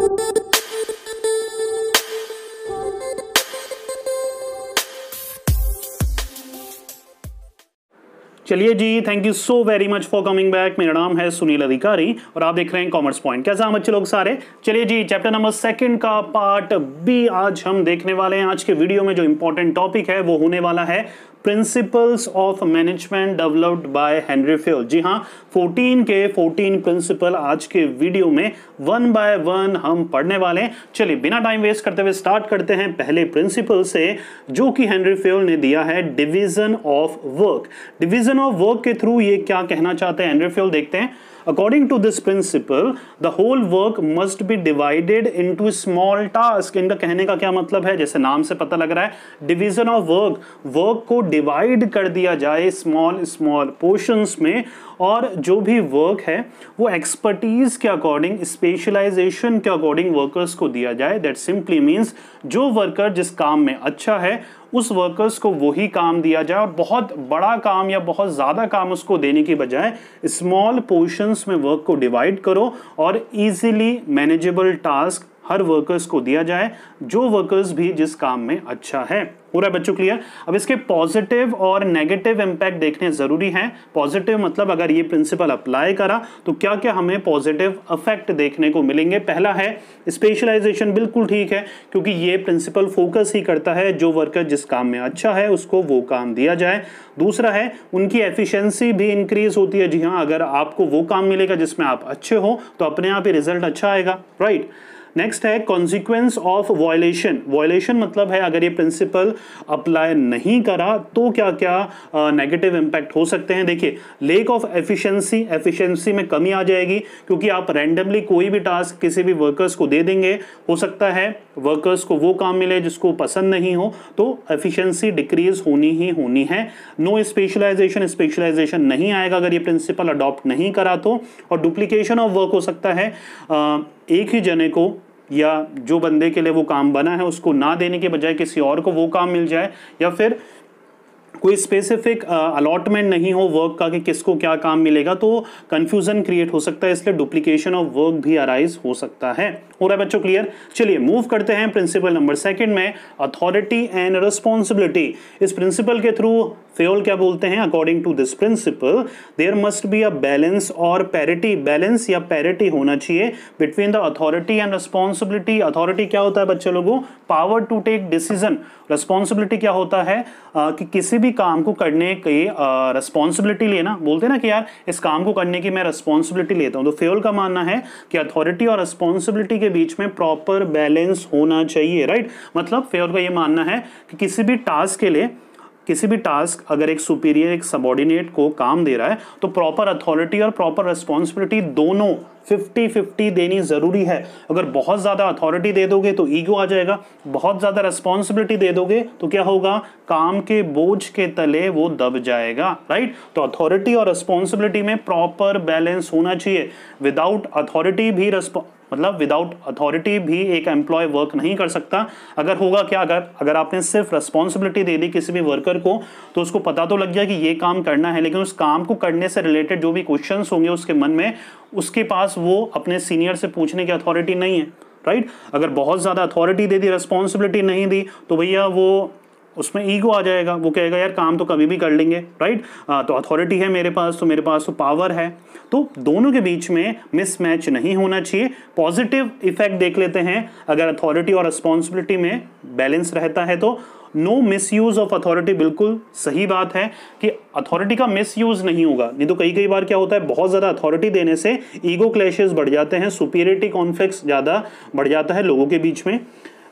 चलिए जी, thank you so very much for coming back. मेरा नाम है सुनील अधिकारी और आप देख रहे हैं कॉमर्स पॉइंट। कैसा हम बच्चे लोग सारे? चलिए जी, चैप्टर नंबर 2 का पार्ट बी आज हम देखने वाले हैं। आज के वीडियो में जो इंपॉर्टेंट टॉपिक है वो होने वाला है principles of management developed by Henry Fayol. जी हाँ, 14 के 14 प्रिंसिपल आज के वीडियो में 1 बाय 1 हम पढ़ने वाले हैं। चलिए बिना टाइम वेस्ट करते हुए स्टार्ट करते हैं पहले प्रिंसिपल से, जो कि हेनरी फेयल ने दिया है, division of work. Division of work के थ्रू ये क्या कहना चाहते हैं हेनरी फेयल, देखते हैं। According to this principle, the whole work must be divided into small tasks। इनका कहने का क्या मतलब है? जैसे नाम से पता लग रहा है, डिवीजन ऑफ वर्क, वर्क को डिवाइड कर दिया जाए स्मॉल स्मॉल पोर्शंस में, और जो भी वर्क है वो एक्सपर्टीज के अकॉर्डिंग, स्पेशलाइजेशन के अकॉर्डिंग वर्कर्स को दिया जाए। दैट सिंपली मीन्स जो वर्कर जिस काम में अच्छा है उस वर्कर्स को वही काम दिया जाए, और बहुत बड़ा काम या बहुत ज़्यादा काम उसको देने की बजाय स्मॉल पोर्शंस में वर्क को डिवाइड करो और इजीली मैनेजेबल टास्क हर वर्कर्स को दिया जाए, जो वर्कर्स भी जिस काम में अच्छा है। पूरा बच्चों क्लियर? अब इसके पॉजिटिव और नेगेटिव इंपैक्ट देखने जरूरी हैं। पॉजिटिव मतलब अगर ये प्रिंसिपल अप्लाई करा तो क्या क्या हमें पॉजिटिव इफेक्ट देखने को मिलेंगे। पहला है स्पेशलाइजेशन, बिल्कुल ठीक है, क्योंकि ये प्रिंसिपल फोकस ही करता है जो वर्कर जिस काम में अच्छा है उसको वो काम दिया जाए। दूसरा है उनकी एफिशिएंसी भी इंक्रीज होती है। जी हाँ, अगर आपको वो काम मिलेगा जिसमें आप अच्छे हो तो अपने आप ही रिजल्ट अच्छा आएगा, राइट। नेक्स्ट है कॉन्सिक्वेंस ऑफ वायलेशन। वायलेशन मतलब है अगर ये प्रिंसिपल अप्लाई नहीं करा तो क्या क्या नेगेटिव इंपैक्ट हो सकते हैं। देखिए, लेक ऑफ एफिशिएंसी, एफिशिएंसी में कमी आ जाएगी, क्योंकि आप रैंडमली कोई भी टास्क किसी भी वर्कर्स को दे देंगे, हो सकता है वर्कर्स को वो काम मिले जिसको पसंद नहीं हो, तो एफिशिएंसी डिक्रीज होनी ही होनी है। नो स्पेशलाइजेशन, स्पेशलाइजेशन नहीं आएगा अगर ये प्रिंसिपल अडॉप्ट नहीं करा तो। और डुप्लीकेशन ऑफ वर्क हो सकता है, एक ही जने को या जो बंदे के लिए वो काम बना है उसको ना देने के बजाय किसी और को वो काम मिल जाए, या फिर कोई स्पेसिफिक अलॉटमेंट नहीं हो वर्क का कि किसको क्या काम मिलेगा, तो कंफ्यूजन क्रिएट हो सकता है, इसलिए डुप्लीकेशन ऑफ वर्क भी अराइज हो सकता है। हो रहा है बच्चों क्लियर? चलिए मूव करते हैं प्रिंसिपल नंबर 2 में, अथॉरिटी एंड रिस्पॉन्सिबिलिटी। इस प्रिंसिपल के थ्रू फेयल क्या बोलते हैं? According to this principle there must be a balance और पैरिटी, बैलेंस या पैरिटी होना चाहिए between the authority and responsibility. Authority क्या होता है बच्चे लोगों? Power to take decision. Responsibility क्या होता है? कि किसी भी काम को करने की रिस्पॉन्सिबिलिटी लेना। बोलते हैं ना कि यार इस काम को करने की मैं रिस्पॉन्सिबिलिटी लेता हूं, तो फेयल का मानना है कि अथॉरिटी और रिस्पॉन्सिबिलिटी के बीच में प्रॉपर बैलेंस होना चाहिए, राइट। मतलब फेयल का ये मानना है कि किसी भी टास्क के लिए, किसी भी टास्क अगर एक सुपीरियर एक सबऑर्डिनेट को काम दे रहा है तो प्रॉपर अथॉरिटी और प्रॉपर रिस्पॉन्सिबिलिटी दोनों 50-50 देनी जरूरी है। अगर बहुत ज्यादा अथॉरिटी दे दोगे तो ईगो आ जाएगा, बहुत ज्यादा रिस्पॉन्सिबिलिटी दे दोगे तो क्या होगा? काम के बोझ के तले वो दब जाएगा, राइट। तो अथॉरिटी और रिस्पॉन्सिबिलिटी में प्रॉपर बैलेंस होना चाहिए। विदाउट अथॉरिटी भी मतलब विदाउट अथॉरिटी भी एक एम्प्लॉय वर्क नहीं कर सकता। अगर होगा क्या, अगर आपने सिर्फ रिस्पॉन्सिबिलिटी दे दी किसी भी वर्कर को तो उसको पता तो लग गया कि ये काम करना है, लेकिन उस काम को करने से रिलेटेड जो भी क्वेश्चंस होंगे उसके मन में, उसके पास वो अपने सीनियर से पूछने की अथॉरिटी नहीं है, राइट। अगर बहुत ज्यादा अथॉरिटी दे दी, रिस्पॉन्सिबिलिटी नहीं दी, तो भैया वो उसमें ईगो आ जाएगा, वो कहेगा यार काम तो कभी भी कर लेंगे, राइट। तो अथॉरिटी है मेरे पास तो पावर है, तो दोनों के बीच में मिसमैच नहीं होना चाहिए। पॉजिटिव इफेक्ट देख लेते हैं, अगर अथॉरिटी और रिस्पॉन्सिबिलिटी में बैलेंस रहता है तो नो मिसयूज ऑफ अथॉरिटी। बिल्कुल सही बात है कि अथॉरिटी का मिसयूज नहीं होगा, नहीं तो कई बार क्या होता है, बहुत ज्यादा अथॉरिटी देने से ईगो क्लैशेस बढ़ जाते हैं, सुपीरियरिटी कॉन्फ्लिक्ट्स ज्यादा बढ़ जाता है लोगों के बीच में।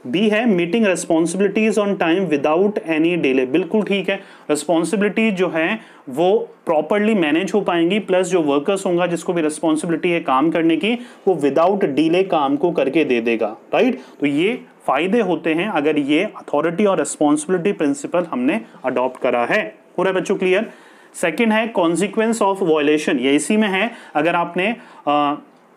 बी है meeting responsibilities on time without any delay. बिल्कुल ठीक है, रिस्पॉन्सिबिलिटी जो है वो प्रॉपरली मैनेज हो पाएंगी, प्लस जो वर्कर्स होगा जिसको भी रिस्पॉन्सिबिलिटी है काम करने की, वो विदाउट डिले काम को करके दे देगा, राइट। तो ये फायदे होते हैं अगर ये अथॉरिटी और रिस्पॉन्सिबिलिटी प्रिंसिपल हमने अडॉप्ट करा है। हो रहा है बच्चों क्लियर? सेकेंड है कॉन्सिक्वेंस ऑफ वायलेशन। ये इसी में है, अगर आपने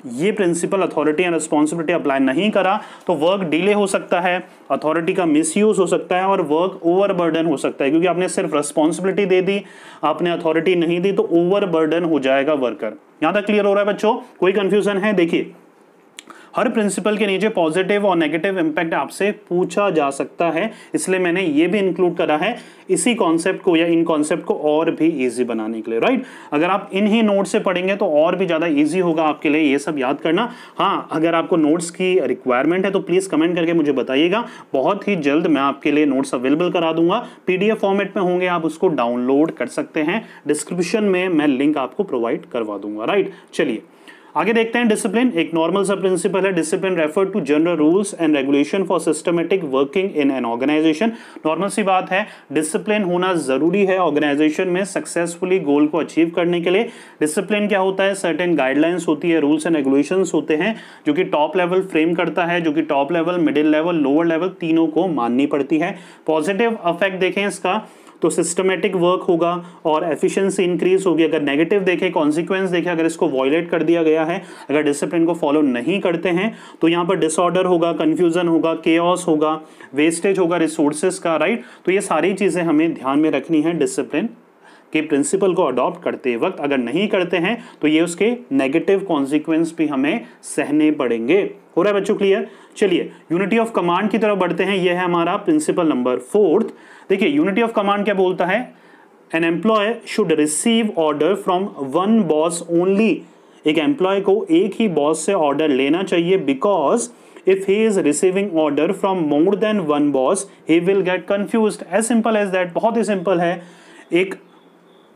ये principle authority and responsibility apply नहीं करा तो वर्क डिले हो सकता है, अथॉरिटी का मिसयूज हो सकता है और वर्क ओवरबर्डन हो सकता है, क्योंकि आपने सिर्फ रिस्पॉन्सिबिलिटी दे दी, आपने अथॉरिटी नहीं दी, तो ओवरबर्डन हो जाएगा वर्कर। यहां तक क्लियर हो रहा है बच्चों? कोई कंफ्यूजन है? देखिए हर प्रिंसिपल के नीचे पॉजिटिव और नेगेटिव इंपैक्ट आपसे पूछा जा सकता है, इसलिए मैंने ये भी इंक्लूड करा है इसी कॉन्सेप्ट को या इन कॉन्सेप्ट को और भी इजी बनाने के लिए, राइट। अगर आप इन ही नोट से पढ़ेंगे तो और भी ज्यादा इजी होगा आपके लिए ये सब याद करना। हाँ, अगर आपको नोट्स की रिक्वायरमेंट है तो प्लीज कमेंट करके मुझे बताइएगा, बहुत ही जल्द मैं आपके लिए नोट्स अवेलेबल करा दूंगा। पीडीएफ फॉर्मेट में होंगे, आप उसको डाउनलोड कर सकते हैं, डिस्क्रिप्शन में मैं लिंक आपको प्रोवाइड करवा दूंगा, राइट। चलिए आगे देखते हैं। डिसिप्लिन एक नॉर्मल सा प्रिंसिपल है। Discipline refer to general rules and regulation for systematic working in an organization. Normal सी बात है, डिसिप्लिन होना जरूरी है ऑर्गेनाइजेशन में सक्सेसफुली गोल को अचीव करने के लिए। डिसिप्लिन क्या होता है? सर्टेन गाइडलाइंस होती है, रूल्स एंड रेगुलेशंस होते हैं जो कि टॉप लेवल फ्रेम करता है, जो कि top level, middle level, lower level तीनों को माननी पड़ती है। पॉजिटिव इफेक्ट देखें इसका तो सिस्टमेटिक वर्क होगा और एफिशिएंसी इंक्रीज होगी। अगर नेगेटिव देखें, कॉन्सिक्वेंस देखें, अगर इसको वॉयलेट कर दिया गया है, अगर डिसिप्लिन को फॉलो नहीं करते हैं तो यहाँ पर डिसऑर्डर होगा, कंफ्यूजन होगा, केओस होगा, वेस्टेज होगा रिसोर्सेज का, राइट। तो ये सारी चीजें हमें ध्यान में रखनी है डिसिप्लिन के प्रिंसिपल को अडॉप्ट करते वक्त। अगर नहीं करते हैं तो ये उसके नेगेटिव कॉन्सिक्वेंस भी हमें सहने पड़ेंगे। हो रहा है बच्चों क्लियर? चलिए यूनिटी ऑफ कमांड की तरफ बढ़ते हैं। यह है हमारा प्रिंसिपल नंबर 4। देखिए यूनिटी ऑफ कमांड क्या बोलता है? An employee should receive order from one boss only. एक एम्प्लॉय को एक ही बॉस से ऑर्डर लेना चाहिए, because if he is receiving order from more than one boss he will get confused, as simple as that। बहुत ही simple है। एक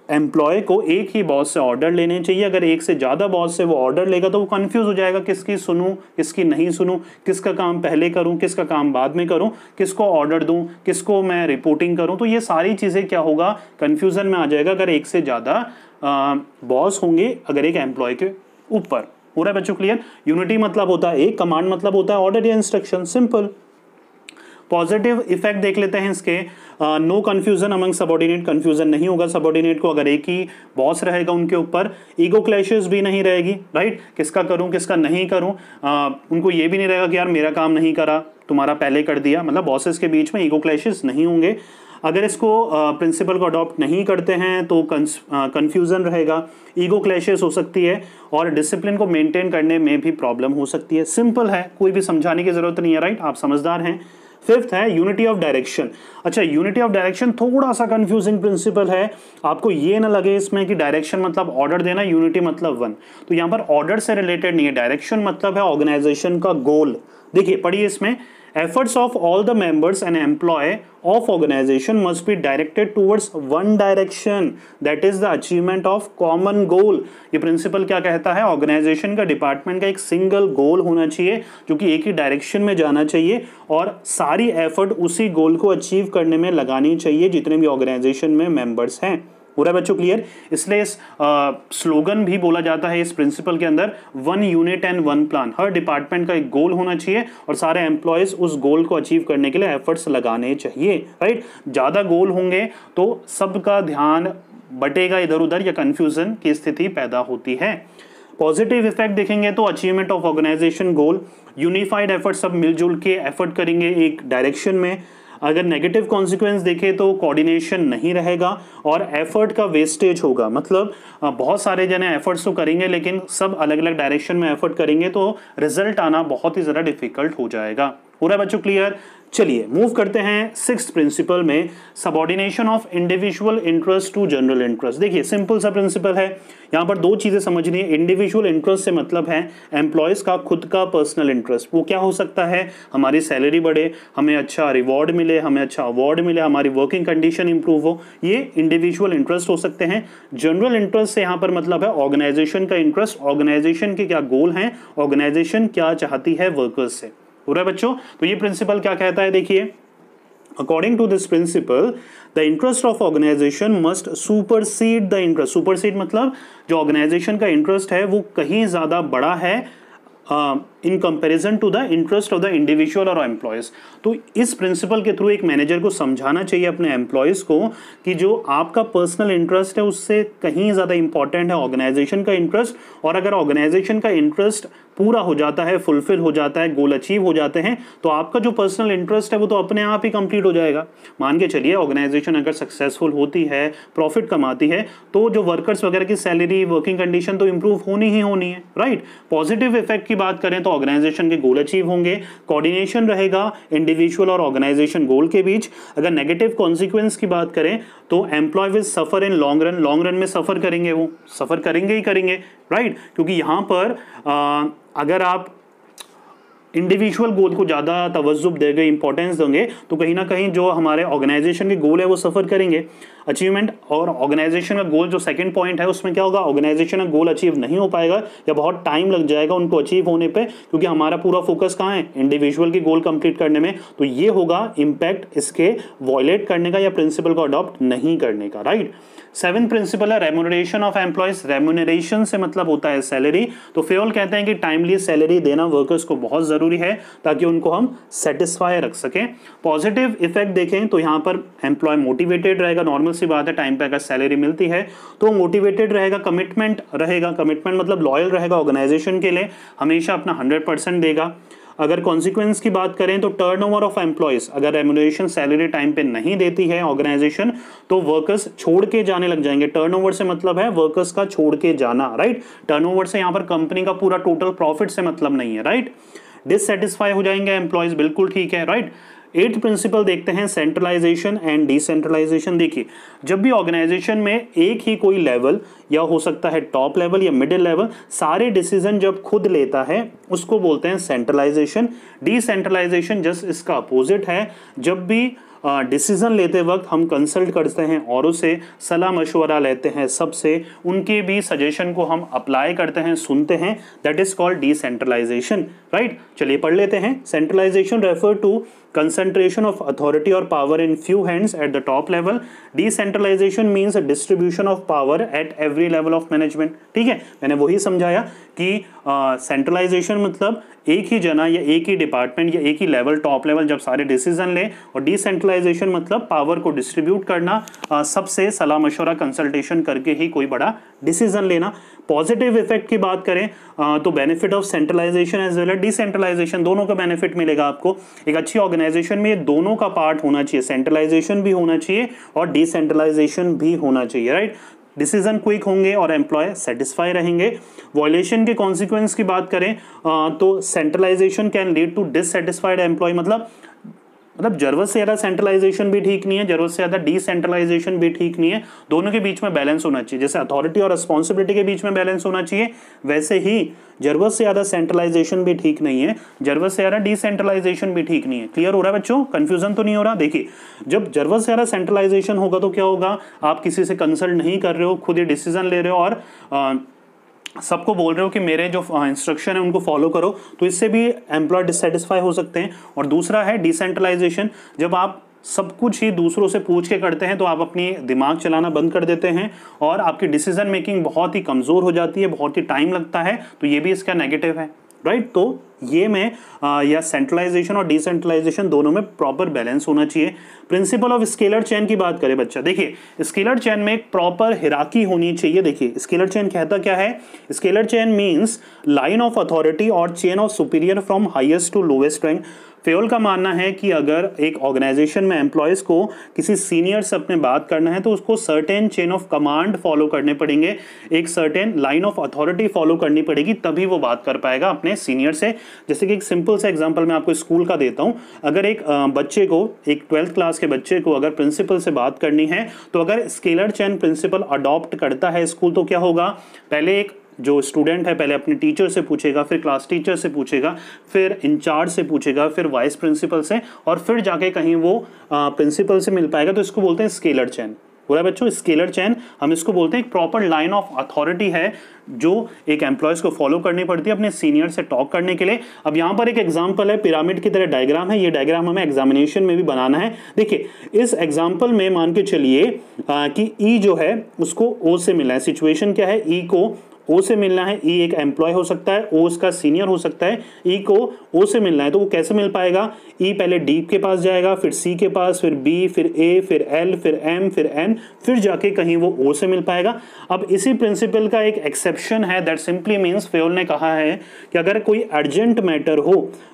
एम्प्लॉय को एक ही बॉस से ऑर्डर लेने चाहिए, अगर एक से ज्यादा बॉस से वो ऑर्डर लेगा तो वो कंफ्यूज हो जाएगा, किसकी सुनूं किसकी नहीं सुनूं, किसका काम पहले करूं किसका काम बाद में करूं, किसको ऑर्डर दूं, किसको मैं रिपोर्टिंग करूं। तो ये सारी चीजें क्या होगा, कंफ्यूजन में आ जाएगा अगर एक से ज्यादा बॉस होंगे अगर एक एम्प्लॉय के ऊपर। हो रहा है बच्चों क्लियर? यूनिटी मतलब होता है एक, कमांड मतलब होता है ऑर्डर या इंस्ट्रक्शन, सिंपल। पॉजिटिव इफेक्ट देख लेते हैं इसके। No confusion among subordinate, confusion नहीं होगा सबऑर्डिनेट को अगर एक ही बॉस रहेगा उनके ऊपर। ईगो क्लैशेस भी नहीं रहेगी, राइट, किसका करूं किसका नहीं करूं। उनको ये भी नहीं रहेगा कि यार मेरा काम नहीं करा तुम्हारा पहले कर दिया, मतलब बॉसेस के बीच में ईगो क्लैशेस नहीं होंगे। अगर इसको प्रिंसिपल को अडॉप्ट नहीं करते हैं तो कंफ्यूजन रहेगा, ईगो क्लैशेस हो सकती है और डिसिप्लिन को मेंटेन करने में भी प्रॉब्लम हो सकती है। सिंपल है, कोई भी समझाने की जरूरत नहीं है, राइट, आप समझदार हैं। फिफ्थ है यूनिटी ऑफ डायरेक्शन। अच्छा, यूनिटी ऑफ डायरेक्शन थोड़ा सा कंफ्यूजिंग प्रिंसिपल है, आपको ये ना लगे इसमें कि डायरेक्शन मतलब ऑर्डर देना, यूनिटी मतलब वन। तो यहाँ पर ऑर्डर से रिलेटेड नहीं है, डायरेक्शन मतलब है ऑर्गेनाइजेशन का गोल। देखिए पढ़िए इसमें, efforts of all the members and employee of organization must be directed towards one direction, that is the achievement of common goal। ये प्रिंसिपल क्या कहता है? ऑर्गेनाइजेशन का, डिपार्टमेंट का एक सिंगल गोल होना चाहिए जो कि एक ही डायरेक्शन में जाना चाहिए और सारी एफर्ट उसी गोल को अचीव करने में लगानी चाहिए जितने भी ऑर्गेनाइजेशन में मेंबर्स हैं। पूरा बच्चों क्लियर? इसलिए इस स्लोगन भी बोला जाता है इस प्रिंसिपल के अंदर, one unit and one plan. Her department का एक गोल होना चाहिए और सारे एम्प्लॉयज उस गोल को अचीव करने के लिए एफर्ट्स लगाने चाहिए, राइट। ज्यादा गोल होंगे तो सबका ध्यान बटेगा इधर उधर या कंफ्यूजन की स्थिति पैदा होती है। पॉजिटिव इफेक्ट देखेंगे तो achievement of organisation goal, unified effort, सब मिलजुल के एफर्ट करेंगे एक डायरेक्शन में। अगर नेगेटिव कॉन्सिक्वेंस देखें तो कोऑर्डिनेशन नहीं रहेगा और एफर्ट का वेस्टेज होगा, मतलब बहुत सारे जने एफर्ट्स तो करेंगे लेकिन सब अलग अलग डायरेक्शन में एफर्ट करेंगे तो रिजल्ट आना बहुत ही ज़्यादा डिफिकल्ट हो जाएगा। पूरा बच्चों क्लियर? चलिए मूव करते हैं सिक्स्थ प्रिंसिपल में, subordination of individual interest to general interest. देखिए सिंपल सा प्रिंसिपल है, यहाँ पर दो चीजें समझनी है। इंडिविजुअल इंटरेस्ट से मतलब है एम्प्लॉयज का खुद का पर्सनल इंटरेस्ट। वो क्या हो सकता है? हमारी सैलरी बढ़े, हमें अच्छा रिवॉर्ड मिले, हमें अच्छा अवार्ड मिले, हमारी वर्किंग कंडीशन इंप्रूव हो, ये इंडिविजुअल इंटरेस्ट हो सकते हैं। जनरल इंटरेस्ट से यहाँ पर मतलब है ऑर्गेनाइजेशन का इंटरेस्ट, ऑर्गेनाइजेशन के क्या गोल हैं, ऑर्गेनाइजेशन क्या चाहती है वर्कर्स से। पूरा बच्चों, तो ये प्रिंसिपल क्या कहता है? देखिए, according to this principle the interest of organisation must supersede the interest. Supersede मतलब जो ऑर्गेनाइजेशन का इंटरेस्ट है वो कहीं ज्यादा बड़ा है in comparison to the interest of the individual और एम्प्लॉयज। तो इस प्रिंसिपल के थ्रू एक मैनेजर को समझाना चाहिए अपने एम्प्लॉयज को कि जो आपका पर्सनल इंटरेस्ट है उससे कहीं ज़्यादा इंपॉर्टेंट है ऑर्गेनाइजेशन का इंटरेस्ट, और अगर ऑर्गेनाइजेशन का इंटरेस्ट पूरा हो जाता है, फुलफिल हो जाता है, गोल अचीव हो जाते हैं, तो आपका जो पर्सनल इंटरेस्ट है वो तो अपने आप ही कंप्लीट हो जाएगा। मान के चलिए ऑर्गेनाइजेशन अगर सक्सेसफुल होती है, प्रॉफिट कमाती है, तो जो वर्कर्स वगैरह की सैलरी, वर्किंग कंडीशन तो इंप्रूव होनी ही होनी है, राइट। पॉजिटिव इफेक्ट की बात करें तो ऑर्गेनाइजेशन के गोल अचीव होंगे, कोऑर्डिनेशन रहेगा इंडिविजुअल और ऑर्गेनाइजेशन गोल के बीच। अगर नेगेटिव कॉन्सिक्वेंस की बात करें तो employee will suffer in long run, long run में सफर करेंगे, वो सफर करेंगे ही करेंगे, राइट। क्योंकि यहां पर अगर आप इंडिविजुअल गोल को ज़्यादा तवज्जो देंगे, इंपॉर्टेंस देंगे, तो कहीं ना कहीं जो हमारे ऑर्गेनाइजेशन के गोल है वो सफ़र करेंगे। अचीवमेंट और ऑर्गेनाइजेशन का गोल जो सेकंड पॉइंट है उसमें क्या होगा, ऑर्गेनाइजेशन का गोल अचीव नहीं हो पाएगा या बहुत टाइम लग जाएगा उनको अचीव होने पे, क्योंकि हमारा पूरा फोकस कहाँ है, इंडिविजुअल की गोल कंप्लीट करने में। तो ये होगा इम्पैक्ट इसके वॉयलेट करने का या प्रिंसिपल को अडॉप्ट नहीं करने का, राइट। 7th प्रिंसिपल है रेम्यूनरेशन ऑफ एम्प्लॉयज। रेम्यूनरेशन से मतलब होता है सैलरी। तो फेयोल कहते हैं कि टाइमली सैलरी देना वर्कर्स को बहुत जरूरी है ताकि उनको हम सेटिस्फाई रख सकें। पॉजिटिव इफेक्ट देखें तो यहाँ पर एम्प्लॉय मोटिवेटेड रहेगा, नॉर्मल सी बात है, टाइम पे अगर सैलरी मिलती है तो मोटिवेटेड रहेगा, कमिटमेंट रहेगा, कमिटमेंट मतलब लॉयल रहेगा ऑर्गेनाइजेशन के लिए, हमेशा अपना 100% देगा। अगर कॉन्सिक्वेंस की बात करें तो टर्नओवर ऑफ एम्प्लॉयज, अगर रेम्यूनरेशन सैलरी टाइम पे नहीं देती है ऑर्गेनाइजेशन तो वर्कर्स छोड़ के जाने लग जाएंगे। टर्नओवर से मतलब है वर्कर्स का छोड़ के जाना, राइट। टर्नओवर से यहाँ पर कंपनी का पूरा टोटल प्रॉफिट से मतलब नहीं है, राइट। डिससेटिस्फाई हो जाएंगे एम्प्लॉयज, बिल्कुल ठीक है, राइट। 8th प्रिंसिपल देखते हैं सेंट्रलाइजेशन एंड डिसेंट्रलाइजेशन। देखिए जब भी ऑर्गेनाइजेशन में एक ही कोई लेवल या हो सकता है टॉप लेवल या मिडिल लेवल सारे डिसीजन जब खुद लेता है उसको बोलते हैं सेंट्रलाइजेशन। डिसेंट्रलाइजेशन जस्ट इसका अपोजिट है, जब भी डिसीजन लेते वक्त हम कंसल्ट करते हैं औरों से, सलाह मशवरा लेते हैं सबसे, उनके भी सजेशन को हम अप्लाई करते हैं, सुनते हैं, that is called decentralisation, right. चलिए पढ़ लेते हैं। Centralisation refer to concentration of authority or power in few hands at the top level. Decentralization means a distribution of power at every level of management. ठीक है, मैंने वही समझाया कि सेंट्रलाइजेशन मतलब एक ही जना या एक ही डिपार्टमेंट या एक ही लेवल, टॉप लेवल जब सारे डिसीजन ले, और डिसेंट्रलाइजेशन मतलब पावर को डिस्ट्रीब्यूट करना, सबसे सलाह मशवरा कंसल्टेशन करके ही कोई बड़ा डिसीजन लेना। पॉजिटिव इफेक्ट की बात करें तो benefit of centralisation as well as decentralisation, दोनों का बेनिफिट मिलेगा आपको। एक अच्छी ऑर्गेनाइजेशन में ये दोनों का पार्ट होना चाहिए, सेंट्रलाइजेशन भी होना चाहिए और डिसेंट्रलाइजेशन भी होना चाहिए, राइट। डिसीजन क्विक होंगे और एम्प्लॉय सेटिस्फाई रहेंगे। वॉयलेशन के कॉन्सिक्वेंस की बात करें तो centralisation can lead to dissatisfied employee, मतलब जरूरत से ज़्यादा सेंट्रलाइजेशन भी ठीक नहीं है, जरूरत से ज़्यादा डिसेंट्रलाइजेशन भी ठीक नहीं है, दोनों के बीच में बैलेंस होना चाहिए। जैसे अथॉरिटी और रिस्पॉन्सिबिलिटी के बीच में बैलेंस होना चाहिए, वैसे ही जरूरत से ज़्यादा सेंट्रलाइजेशन भी ठीक नहीं है, जरूरत से ज़्यादा डिसेंट्रलाइजेशन भी ठीक नहीं है। क्लियर हो रहा है बच्चों, कंफ्यूजन तो नहीं हो रहा। देखिए जब जरूरत से ज़्यादा सेंट्रलाइजेशन होगा तो क्या होगा, आप किसी से कंसल्ट नहीं कर रहे हो, खुद ही डिसीजन ले रहे हो और सबको बोल रहे हो कि मेरे जो इंस्ट्रक्शन है उनको फॉलो करो, तो इससे भी एम्प्लॉय डिससेटिस्फाई हो सकते हैं। और दूसरा है डिसेंट्रलाइजेशन, जब आप सब कुछ ही दूसरों से पूछ के करते हैं तो आप अपनी दिमाग चलाना बंद कर देते हैं और आपकी डिसीजन मेकिंग बहुत ही कमज़ोर हो जाती है, बहुत ही टाइम लगता है, तो ये भी इसका नेगेटिव है, राइट। तो ये में या सेंट्रलाइजेशन और डिसेंट्रलाइजेशन दोनों में प्रॉपर बैलेंस होना चाहिए। प्रिंसिपल ऑफ स्केलर चेन की बात करें बच्चा, देखिए स्केलर चेन में एक प्रॉपर हिराकी होनी चाहिए। देखिए स्केलर चेन कहता क्या है, scalar chain means line of authority और chain of superior from highest to lowest rank. Fayol का मानना है कि अगर एक ऑर्गेनाइजेशन में एम्प्लॉयज़ को किसी सीनियर से अपने बात करना है तो उसको certain chain of command follow करने पड़ेंगे, एक certain line of authority follow करनी पड़ेगी, तभी वो बात कर पाएगा अपने सीनियर से। जैसे कि एक सिंपल सा एग्जांपल मैं आपको स्कूल का देता हूँ। अगर एक बच्चे को, एक 12th क्लास के बच्चे को अगर प्रिंसिपल से बात करनी है तो अगर स्केलर चेन प्रिंसिपल अडॉप्ट करता है स्कूल तो क्या होगा, पहले एक जो स्टूडेंट है पहले अपने टीचर से पूछेगा, फिर क्लास टीचर से पूछेगा, फिर इंचार्ज से पूछेगा, फिर वाइस प्रिंसिपल से, और फिर जाके कहीं वो प्रिंसिपल से मिल पाएगा। तो इसको बोलते हैं स्केलर चेन। बोला बच्चों, स्केलर चेन हम इसको बोलते हैं, एक प्रॉपर लाइन ऑफ अथॉरिटी है जो एक एम्प्लॉयज़ को फॉलो करनी पड़ती है अपने सीनियर से टॉक करने के लिए। अब यहाँ पर एक एग्जांपल है, पिरामिड की तरह डायग्राम है, ये डायग्राम हमें एग्जामिनेशन में भी बनाना है। देखिए इस एग्जांपल में मान के चलिए कि ई जो है उसको ओ से मिला है। सिचुएशन क्या है, ई को ओ से मिलना है, ई एक एम्प्लॉय हो सकता है, ओ उसका सीनियर हो सकता है, ई को ओ से मिलना है तो वो कैसे मिल पाएगा? ई पहले डी के पास जाएगा, फिर सी के पास, फिर बी, फिर ए, फिर एल, फिर एम, फिर एन, फिर जाके कहीं वो ओ से मिल पाएगा। अब इसी प्रिंसिपल का एक एक्सेप्शन है, दैट सिंपली मीन्स फेयोल ने कहा है कि अगर कोई अर्जेंट मैटर हो,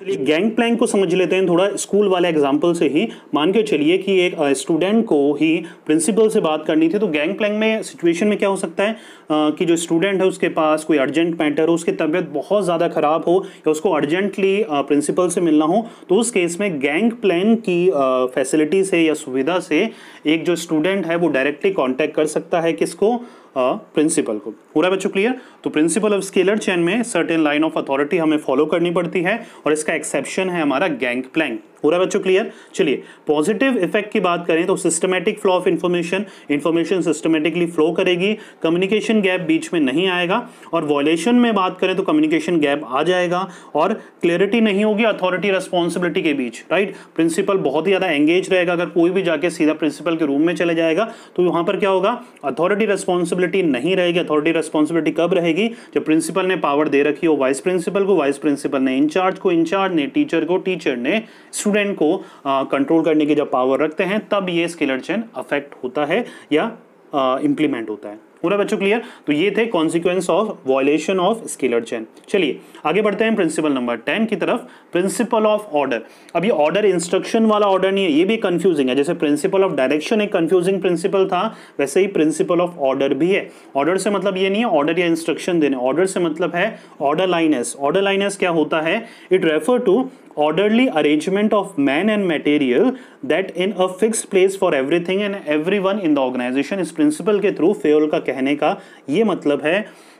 गैंग प्लैंक को समझ लेते हैं थोड़ा स्कूल वाले एग्जाम्पल से ही। मान के चलिए कि एक स्टूडेंट को ही प्रिंसिपल से बात करनी थी, तो गैंग प्लैंक में सिचुएशन में क्या हो सकता है कि जो स्टूडेंट है उसके पास कोई अर्जेंट मैटर हो, उसकी तबीयत बहुत ज़्यादा खराब हो या उसको अर्जेंटली प्रिंसिपल से मिलना हो, तो उस केस में गैंग प्लैंक की फैसिलिटी से या सुविधा से एक जो स्टूडेंट है वो डायरेक्टली कांटेक्ट कर सकता है किसको? प्रिंसिपल को। पूरा बच्चों क्लियर? तो प्रिंसिपल ऑफ स्केलर चेन में सर्टेन लाइन ऑफ अथॉरिटी हमें फॉलो करनी पड़ती है और इसका एक्सेप्शन है हमारा गैंग प्लैंक। पूरा बच्चों क्लियर? चलिए पॉजिटिव इफेक्ट की बात करें तो systematic flow of information systematically flow करेगी, कम्युनिकेशन गैप बीच में नहीं आएगा, और वॉयलेशन में बात करें तो कम्युनिकेशन गैप आ जाएगा और क्लियरिटी नहीं होगी अथॉरिटी रेस्पॉन्सिबिलिटी के बीच, राइट? प्रिंसिपल बहुत ही ज्यादा एंगेज रहेगा, अगर कोई भी जाके सीधा प्रिंसिपल के रूम में चले जाएगा तो वहां पर क्या होगा? अथॉरिटी रेस्पॉन्सिबिलिटी नहीं रहेगी। अथॉरिटी रेस्पॉन्सिबिलिटी कब रहेगी? जब प्रिंसिपल ने पावर दे रखी हो वाइस प्रिंसिपल को, वाइस प्रिंसिपल ने इंचार्ज को, इंचार्ज ने टीचर को, टीचर ने स्टूडेंट को कंट्रोल करने की जब पावर रखते हैं, तब ये स्केलर चेन अफेक्ट होता है या इंप्लीमेंट होता है। पूरा बच्चों क्लियर? तो ये थे consequence of violation of scalar chain. चलिए आगे बढ़ते हैं प्रिंसिपल नंबर 10 की तरफ, प्रिंसिपल ऑफ ऑर्डर। अब ये ऑर्डर इंस्ट्रक्शन वाला ऑर्डर नहीं है, ये भी कंफ्यूजिंग है। जैसे प्रिंसिपल ऑफ डायरेक्शन एक कंफ्यूजिंग प्रिंसिपल था, वैसे ही प्रिंसिपल ऑफ ऑर्डर भी है। ऑर्डर से मतलब ये नहीं है ऑर्डर या इंस्ट्रक्शन देने, ऑर्डर से मतलब है ऑर्डर लाइनेस। ऑर्डर लाइनेस क्या होता है? It refer to orderly arrangement of man and material that in a fixed place for everything and everyone in the organization। इस प्रिंसिपल के थ्रू फेयोल का कहने का ये मतलब है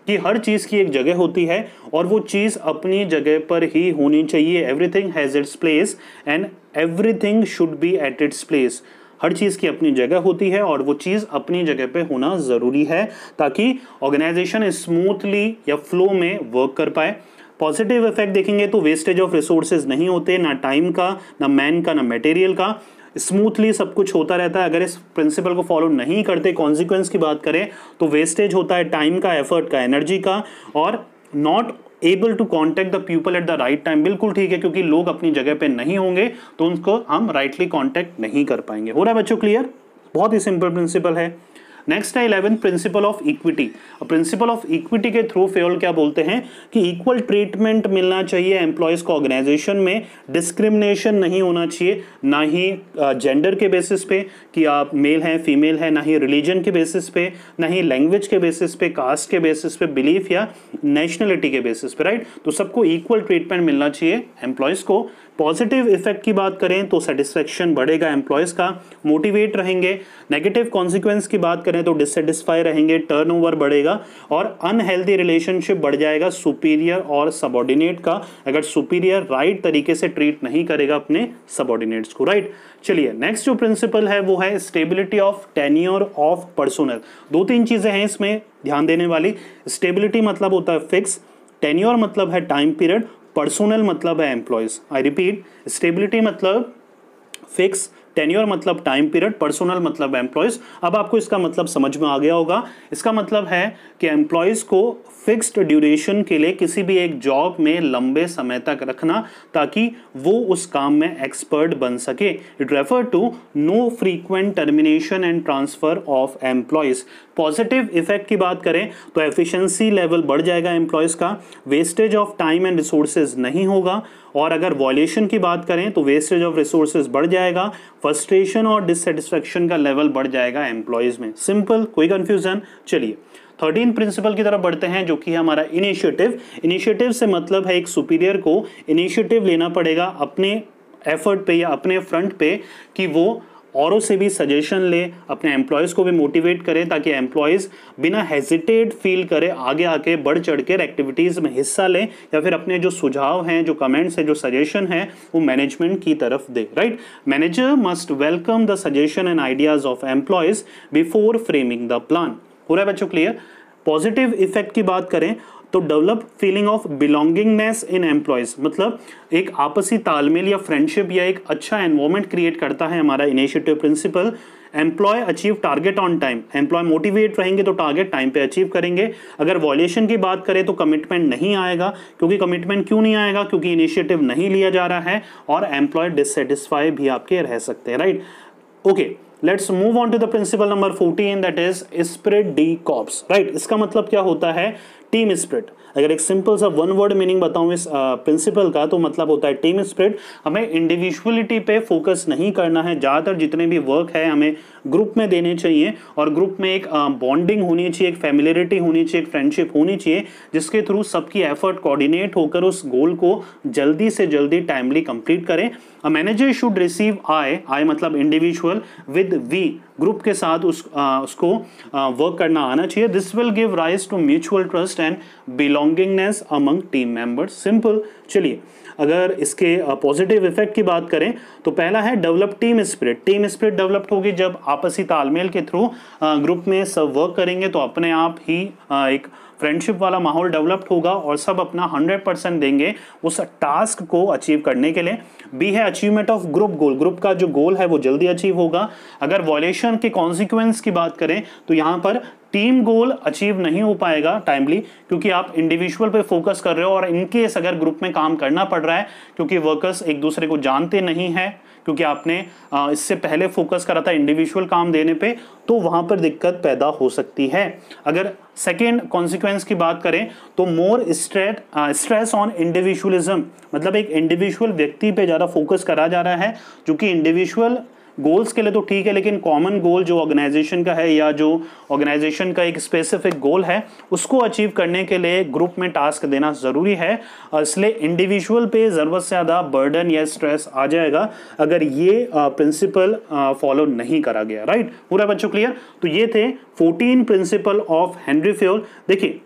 कि हर चीज़ की एक जगह होती है और वो चीज़ अपनी जगह पर ही होनी चाहिए। Everything has its place and everything should be at its place. हर चीज़ की अपनी जगह होती है और वो चीज़ अपनी जगह पे होना ज़रूरी है ताकि ऑर्गेनाइजेशन स्मूथली या फ्लो में वर्क कर पाए। पॉजिटिव इफेक्ट देखेंगे तो वेस्टेज ऑफ रिसोर्सेज नहीं होते, ना टाइम का, ना मैन का, ना मटेरियल का। स्मूथली सब कुछ होता रहता है। अगर इस प्रिंसिपल को फॉलो नहीं करते, कॉन्सिक्वेंस की बात करें तो वेस्टेज होता है टाइम का, एफर्ट का, एनर्जी का, और not able to contact the people at the right time. बिल्कुल ठीक है, क्योंकि लोग अपनी जगह पे नहीं होंगे तो उनको हम राइटली कॉन्टेक्ट नहीं कर पाएंगे। हो रहा है बच्चों क्लियर? बहुत ही सिंपल प्रिंसिपल है। नेक्स्ट है 11th principle of equity. Principle of equity के थ्रू फेयोल क्या बोलते हैं कि इक्वल ट्रीटमेंट मिलना चाहिए एम्प्लॉयज को ऑर्गेनाइजेशन में, डिस्क्रिमिनेशन नहीं होना चाहिए, ना ही जेंडर के बेसिस पे कि आप मेल हैं फीमेल हैं, ना ही रिलीजन के बेसिस पे, ना ही लैंग्वेज के बेसिस पे, कास्ट के बेसिस पे, बिलीफ या नेशनलिटी के बेसिस पे, राइट? तो सबको इक्वल ट्रीटमेंट मिलना चाहिए एम्प्लॉयज को। पॉजिटिव इफेक्ट की बात करें तो सेटिस्फेक्शन बढ़ेगा एम्प्लॉयज का, मोटिवेट रहेंगे। नेगेटिव कॉन्सिक्वेंस की बात करें तो डिससेटिस्फाई रहेंगे, टर्नओवर बढ़ेगा और अनहेल्दी रिलेशनशिप बढ़ जाएगा सुपीरियर और सबऑर्डिनेट का, अगर सुपीरियर राइट तरीके से ट्रीट नहीं करेगा अपने सबऑर्डिनेट्स को, राइट? चलिए नेक्स्ट जो प्रिंसिपल है वो है stability of tenure of personnel. दो तीन चीजें हैं इसमें ध्यान देने वाली। स्टेबिलिटी मतलब होता है फिक्स, टेन्योर मतलब है टाइम पीरियड, पर्सोनल मतलब है एम्प्लॉयज। आई रिपीट, स्टेबिलिटी मतलब फिक्स, टेन्योर मतलब टाइम पीरियड, पर्सोनल मतलब एम्प्लॉयज। अब आपको इसका मतलब समझ में आ गया होगा। इसका मतलब है कि एम्प्लॉयज को फिक्स्ड ड्यूरेशन के लिए किसी भी एक जॉब में लंबे समय तक रखना ताकि वो उस काम में एक्सपर्ट बन सके। It refer to no frequent termination and transfer of employees. Positive effect की बात करें तो एफिशिएंसी लेवल बढ़ जाएगा एम्प्लॉयज का, wastage of time and resources नहीं होगा, और अगर वॉयलेशन की बात करें तो वेस्टेज ऑफ रिसोर्सेज बढ़ जाएगा, फ्रस्ट्रेशन और डिससेटिस्फेक्शन का लेवल बढ़ जाएगा एम्प्लॉयज में। सिंपल, कोई कंफ्यूजन? चलिए 13 प्रिंसिपल की तरफ बढ़ते हैं जो कि है हमारा इनिशिएटिव। इनिशिएटिव से मतलब है एक सुपीरियर को इनिशिएटिव लेना पड़ेगा अपने एफर्ट पे या अपने फ्रंट पे कि वो औरों से भी सजेशन ले, अपने एम्प्लॉयज़ को भी मोटिवेट करे ताकि एम्प्लॉयज़ बिना हेजिटेट फील करे आगे आके बढ़ चढ़ कर एक्टिविटीज़ में हिस्सा लें या फिर अपने जो सुझाव हैं, जो कमेंट्स हैं, जो सजेशन है वो मैनेजमेंट की तरफ दे, right? Manager must welcome the suggestion and ideas of employees before framing the plan. हो रहा है बच्चों क्लियर? पॉजिटिव इफेक्ट की बात करें तो develop feeling of belongingness in employees, मतलब एक आपसी तालमेल या फ्रेंडशिप या एक अच्छा एनवायरनमेंट क्रिएट करता है हमारा initiative principle. Employee achieve target on time, employee motivate रहेंगे तो टारगेट टाइम पे अचीव करेंगे। अगर वॉयलेशन की बात करें तो कमिटमेंट नहीं आएगा, क्योंकि कमिटमेंट क्यों नहीं आएगा, क्योंकि इनिशिएटिव नहीं लिया जा रहा है, और एम्प्लॉय डिससेटिस्फाई भी आपके रह सकते हैं, right. Okay, let's move on to the principle number 14, that is spirit de corps, right. इसका मतलब क्या होता है, टीम स्पिरिट। अगर एक सिंपल सा वन वर्ड मीनिंग बताऊं इस प्रिंसिपल का, तो मतलब होता है टीम स्पिरिट। हमें इंडिविजुअलिटी पे फोकस नहीं करना है, ज़्यादातर जितने भी वर्क है हमें ग्रुप में देने चाहिए, और ग्रुप में एक बॉन्डिंग होनी चाहिए, एक फैमिलियरिटी होनी चाहिए, एक फ्रेंडशिप होनी चाहिए, जिसके थ्रू सबकी एफर्ट कोऑर्डिनेट होकर उस गोल को जल्दी से जल्दी टाइमली कंप्लीट करें। A manager should receive I मतलब इंडिविजुअल, विद वी ग्रुप के साथ उसको वर्क करना आना चाहिए। This will give rise to mutual trust and belongingness among team members. Simple. चलिए, अगर इसके पॉजिटिव इफेक्ट की बात करें तो पहला है develop team spirit. Team spirit develop होगी जब आपसी तालमेल के थ्रू ग्रुप में सब वर्क करेंगे, तो अपने आप ही एक फ्रेंडशिप वाला माहौल डेवलप्ड होगा और सब अपना 100% देंगे उस टास्क को अचीव करने के लिए। बी है achievement of group goal, group का जो गोल है वो जल्दी अचीव होगा। अगर वॉयलेशन के कॉन्सिक्वेंस की बात करें तो यहाँ पर टीम गोल अचीव नहीं हो पाएगा टाइमली, क्योंकि आप इंडिविजुअल पे फोकस कर रहे हो, और इनकेस अगर ग्रुप में काम करना पड़ रहा है क्योंकि वर्कर्स एक दूसरे को जानते नहीं हैं, क्योंकि आपने इससे पहले फोकस करा था इंडिविजुअल काम देने पे, तो वहां पर दिक्कत पैदा हो सकती है। अगर सेकेंड कॉन्सिक्वेंस की बात करें तो मोर स्ट्रेस ऑन इंडिविजुअलिज्म, मतलब एक इंडिविजुअल व्यक्ति पे ज़्यादा फोकस करा जा रहा है, जो कि इंडिविजुअल गोल्स के लिए तो ठीक है, लेकिन कॉमन गोल जो ऑर्गेनाइजेशन का है या जो ऑर्गेनाइजेशन का एक स्पेसिफिक गोल है उसको अचीव करने के लिए ग्रुप में टास्क देना ज़रूरी है। इसलिए इंडिविजुअल पे ज़रूरत से ज़्यादा बर्डन या स्ट्रेस आ जाएगा अगर ये प्रिंसिपल फॉलो नहीं करा गया, राइट। पूरा बच्चों क्लियर। तो ये थे 14 प्रिंसिपल ऑफ हेनरी फ्योल। देखिए,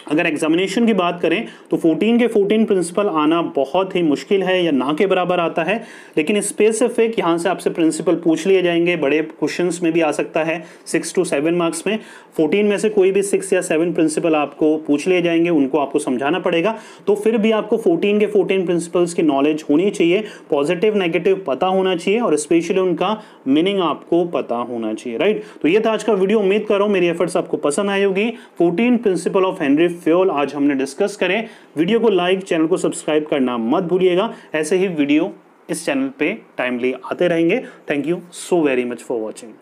अगर एग्जामिनेशन की बात करें तो 14 के 14 प्रिंसिपल आना बहुत ही मुश्किल है या ना के बराबर आता है, लेकिन स्पेसिफिक यहाँ से आपसे प्रिंसिपल पूछ लिए जाएंगे, बड़े क्वेश्चंस में भी आ सकता है 6 to 7 मार्क्स में। 14 में से कोई भी 6 या 7 प्रिंसिपल आपको पूछ लिए जाएंगे, उनको आपको समझाना पड़ेगा। तो फिर भी आपको 14 के 14 प्रिंसिपल्स की नॉलेज होनी चाहिए, पॉजिटिव नेगेटिव पता होना चाहिए, और स्पेशली उनका मीनिंग आपको पता होना चाहिए, राइट। तो ये था आज का वीडियो। उम्मीद कर रहा हूँ मेरी एफर्ट्स आपको पसंद आई होगी। 14 प्रिंसिपल ऑफ हेनरी फ्योल आज हमने डिस्कस करें। वीडियो को लाइक, चैनल को सब्सक्राइब करना मत भूलिएगा। ऐसे ही वीडियो इस चैनल पे टाइमली आते रहेंगे। Thank you so very much for watching.